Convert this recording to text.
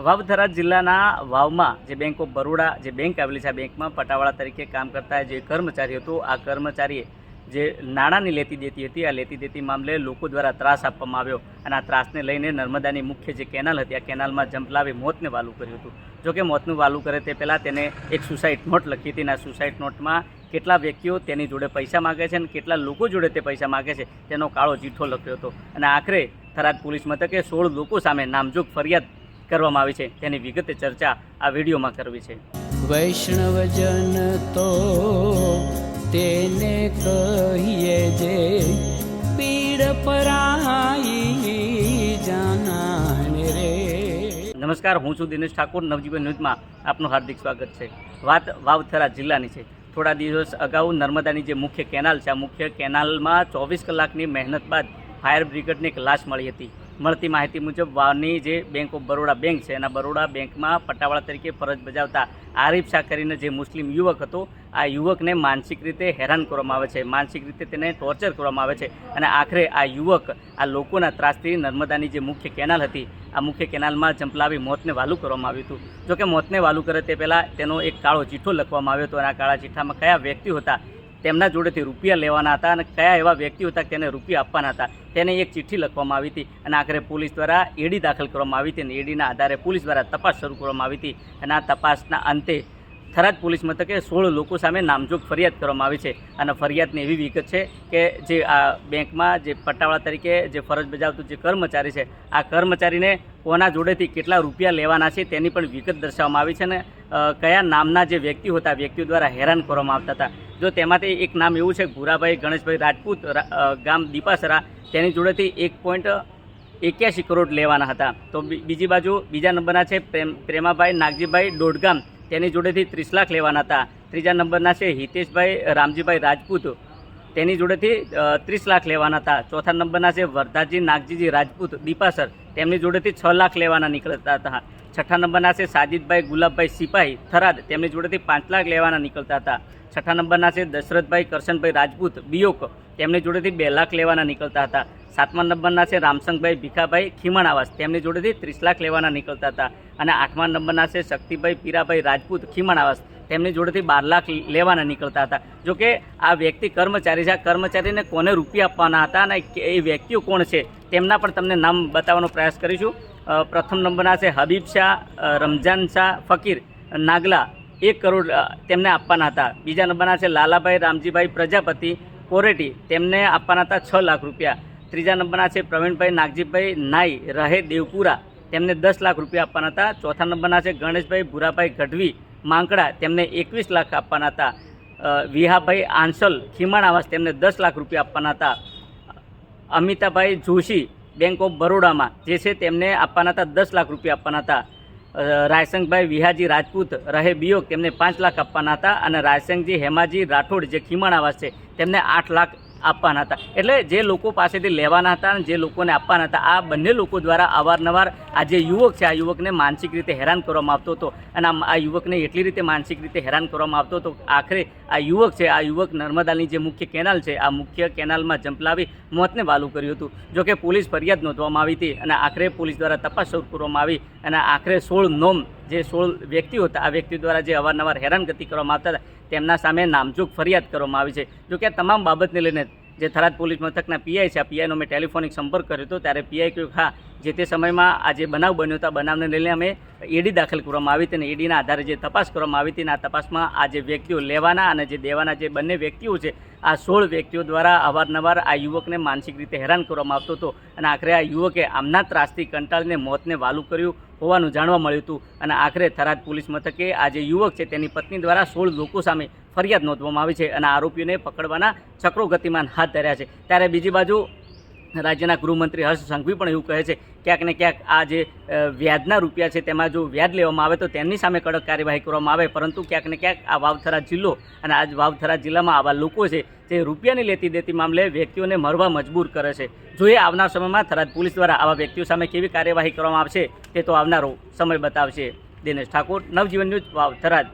વાવથરા જિલ્લાના વાવમાં જે bank of Baroda જે બેંક આવેલી છે, આ બેંકમાં પટાવાળા તરીકે કામ કરતા જે કર્મચારી હતો, આ કર્મચારીએ જે નાણાંની લેતી દેતી હતી, આ લેતી દેતી મામલે લોકો દ્વારા ત્રાસ આપવામાં આવ્યો અને આ ત્રાસને લઈને નર્મદાની મુખ્ય જે કેનાલ હતી, આ કેનાલમાં જંપ લાવી મોતને વાલું કર્યું હતું. જોકે મોતનું વાલું કરે તે પહેલાં તેને એક સુસાઇડ નોટ લખી હતી અને આ સુસાઇડ નોટમાં કેટલા વ્યક્તિઓ તેની જોડે પૈસા માગે છે અને કેટલા લોકો જોડે તે પૈસા માગે છે તેનો કાળો ચીઠ્ઠો લખ્યો હતો. અને આખરે થરાદ પોલીસ મથકે 16 લોકો સામે નામજોગ ફરિયાદ કરવામાં આવી છે. તેની વિગતે ચર્ચા આ વિડીયોમાં કરવી છે. વૈષ્ણવજન તો તેને કહીએ જે પીડ પરાઈ જાનાને રે. નમસ્કાર, હું છું દિનેશ ઠાકોર. નવજીવન ન્યૂઝમાં આપનું હાર્દિક સ્વાગત છે. વાત વાવથરા જિલ્લાની છે. થોડા દિવસ અગાઉ નર્મદાની જે મુખ્ય કેનાલ છે, આ મુખ્ય કેનાલમાં 24 કલાકની મહેનત બાદ ફાયર બ્રિગેડને એક લાશ મળી હતી. મળતી માહિતી મુજબ વાવની જે બેંક ઓફ બરોડા બેંક છે, એના બરોડા બેંકમાં પટ્ટાવાળા તરીકે ફરજ બજાવતા આરીફ શાહ કરીને જે મુસ્લિમ યુવક હતો, આ યુવકને માનસિક રીતે હેરાન કરવામાં આવે છે, માનસિક રીતે તેને ટોર્ચર કરવામાં આવે છે અને આખરે આ યુવક આ લોકોના ત્રાસથી નર્મદાની જે મુખ્ય કેનાલ હતી, આ મુખ્ય કેનાલમાં ઝંપલાવી મોતને વાલું કરવામાં આવ્યું હતું. જોકે મોતને વાલું કરે તે પહેલાં તેનો એક કાળો ચીઠ્ઠો લખવામાં આવ્યો હતો અને આ કાળા ચીઠ્ઠામાં કયા વ્યક્તિ હતા તેમના જોડેથી રૂપિયા લેવાના હતા અને કયા એવા વ્યક્તિ હતા તેને રૂપિયા આપવાના હતા, તેને એક ચિઠ્ઠી લખવામાં આવી હતી અને આખરે પોલીસ દ્વારા એડી દાખલ કરવામાં આવી હતી અને એડીના આધારે પોલીસ દ્વારા તપાસ શરૂ કરવામાં આવી હતી અને આ તપાસના અંતે થરાદ પોલીસ મથકે 16 લોકો સામે નામજોગ ફરિયાદ કરવામાં આવી છે. અને ફરિયાદની એવી વિગત છે કે જે આ બેંકમાં જે પટ્ટાવાળા તરીકે જે ફરજ બજાવતું જે કર્મચારી છે, આ કર્મચારીને કોના જોડેથી કેટલા રૂપિયા લેવાના છે તેની પણ વિગત દર્શાવવામાં આવી છે અને કયા નામના જે વ્યક્તિઓ હતા, વ્યક્તિઓ દ્વારા હેરાન કરવામાં આવતા હતા. જો તેમાંથી એક નામ એવું છે ભૂરાભાઈ ગણેશભાઈ રાજપૂત, ગામ દીપાસરા, તેની જોડેથી 1.81 કરોડ લેવાના હતા. તો બીજી બાજુ બીજા નંબરના છે પ્રેમાભાઈ નાગજીભાઈ દોડગામ, તેની જોડેથી 30 લાખ લેવાના હતા. ત્રીજા નંબરના છે હિતેશભાઈ રામજીભાઈ રાજપૂત, તેની જોડેથી 30 લાખ લેવાના હતા. ચોથા નંબરના છે વરદાજી નાગજીજી રાજપૂત દીપાસર, તેમની જોડેથી 6 લાખ લેવાના નીકળતા હતા. છઠ્ઠા નંબરના છે સાજિદભાઈ ગુલાબભાઈ સિપાહી થરાદ, તેમની જોડેથી 5 લાખ લેવાના નીકળતા હતા. છઠ્ઠા નંબરના છે દશરથભાઈ કરશનભાઈ રાજપૂત બીયોક, તેમની જોડેથી 2 લાખ લેવાના નીકળતા હતા. સાતમા નંબરના છે રામસંગભાઈ ભીખાભાઈ ખીમણાવાસ, તેમની જોડેથી 30 લાખ લેવાના નીકળતા હતા. અને આઠમા નંબરના છે શક્તિભાઈ પીરાભાઈ રાજપૂત ખીમણાવાસ, તેમની જોડેથી 12 લાખ લેવાના નીકળતા હતા. જોકે આ વ્યક્તિ કર્મચારી છે, આ કર્મચારીને કોને રૂપિયા આપવાના હતા અને એ વ્યક્તિઓ કોણ છે તેમના પણ તમને નામ બતાવવાનો પ્રયાસ કરીશું. પ્રથમ નંબરના છે હબીબ શાહ રમજાન શાહ ફકીર નાગલા, 1 કરોડ તેમને આપવાના હતા. બીજા નંબરના છે લાલાભાઈ રામજીભાઈ પ્રજાપતિ કોરેટી, તેમને આપવાના હતા 6 લાખ રૂપિયા. ત્રીજા નંબરના છે પ્રવીણભાઈ નાગજીભાઈ નાઈ રહે દેવપુરા, તેમને 10 લાખ રૂપિયા આપવાના હતા. ચોથા નંબરના છે ગણેશભાઈ ભૂરાભાઈ ગઢવી માંકડા, તેમને 21 લાખ આપવાના હતા. વિહાભાઈ આંસલ ખીમાણાવાસ, તેમને 10 લાખ રૂપિયા આપવાના હતા. અમિતાભાઈ જોશી બેંક ઓફ બરોડામાં જે છે તેમને આપવાના હતા 10 લાખ રૂપિયા આપવાના હતા. રાયસંગભાઈ વિહાજી રાજપૂત રહે બીયોક, તેમને 5 લાખ આપવાના હતા. અને રાયસંગજી હેમાજી રાઠોડ જે ખીમાણાવાસ છે તેમને 8 લાખ આપવાના હતા. એટલે જે લોકો પાસેથી લેવાના હતા અને જે લોકોને આપવાના હતા, આ બંને લોકો દ્વારા અવારનવાર આ જે યુવક છે, આ યુવકને માનસિક રીતે હેરાન કરવામાં આવતો હતો અને આ યુવકને એટલી રીતે માનસિક રીતે હેરાન કરવામાં આવતો હતો આખરે આ યુવક છે, આ યુવક નર્મદાની જે મુખ્ય કેનાલ છે, આ મુખ્ય કેનાલમાં જંપલાવી મોતને વાલું કર્યું હતું. જોકે પોલીસ ફરિયાદ નોંધવામાં આવી હતી અને આખરે પોલીસ દ્વારા તપાસ શરૂ કરવામાં આવી અને આખરે 16 જે 16 વ્યક્તિઓ હતા, આ વ્યક્તિઓ દ્વારા જે અવારનવાર હેરાનગતિ કરવામાં આવતા હતા તેમના સામે નામજોગ ફરિયાદ કરવામાં આવી છે. જોકે આ તમામ બાબતને લઈને જે થરાદ પોલીસ મથકના પીઆઈ છે, આ પીઆઈનો મેં ટેલિફોનિક સંપર્ક કર્યો હતો ત્યારે પીઆઈ કહ્યું હા, જે તે સમયમાં આ જે બનાવ બન્યો હતો, બનાવને લઈને અમે એડી દાખલ કરવામાં આવી હતી અને એડીના આધારે જે તપાસ કરવામાં આવી હતી અને આ તપાસમાં આ જે વ્યક્તિઓ લેવાના અને જે દેવાના જે બંને વ્યક્તિઓ છે, આ 16 વ્યક્તિઓ દ્વારા અવારનવાર આ યુવકને માનસિક રીતે હેરાન કરવામાં આવતો હતો અને આખરે આ યુવકે આમના ત્રાસથી કંટાળીને મોતને વાલું કર્યું હોવાનું જાણવા મળ્યું હતું. અને આખરે થરાદ પોલીસ મથકે આ જે યુવક છે તેની પત્ની દ્વારા 16 લોકો સામે ફરિયાદ નોંધવામાં આવી છે અને આરોપીઓને પકડવાના ચક્રો ગતિમાન હાથ ધર્યા છે. ત્યારે બીજી બાજુ રાજ્યના ગૃહમંત્રી હર્ષ સંઘવી પણ એવું કહે છે ક્યાંક ને ક્યાંક આ જે વ્યાજના રૂપિયા છે તેમાં જો વ્યાજ લેવામાં આવે તો તેમની સામે કડક કાર્યવાહી કરવામાં આવે, પરંતુ ક્યાંક ને ક્યાંક આ વાવથરા જિલ્લો અને આ વાવથરા જિલ્લામાં આવા લોકો છે જે રૂપિયાની લેતી દેતી મામલે વ્યક્તિઓને મરવા મજબૂર કરે છે. જોઈએ આવનાર સમયમાં થરાદ પોલીસ દ્વારા આવા વ્યક્તિઓ સામે કેવી કાર્યવાહી કરવામાં આવશે તે તો આવનારો સમય બતાવશે. દિનેશ ઠાકોર, નવજીવન ન્યૂઝ, વાવ થરાદ.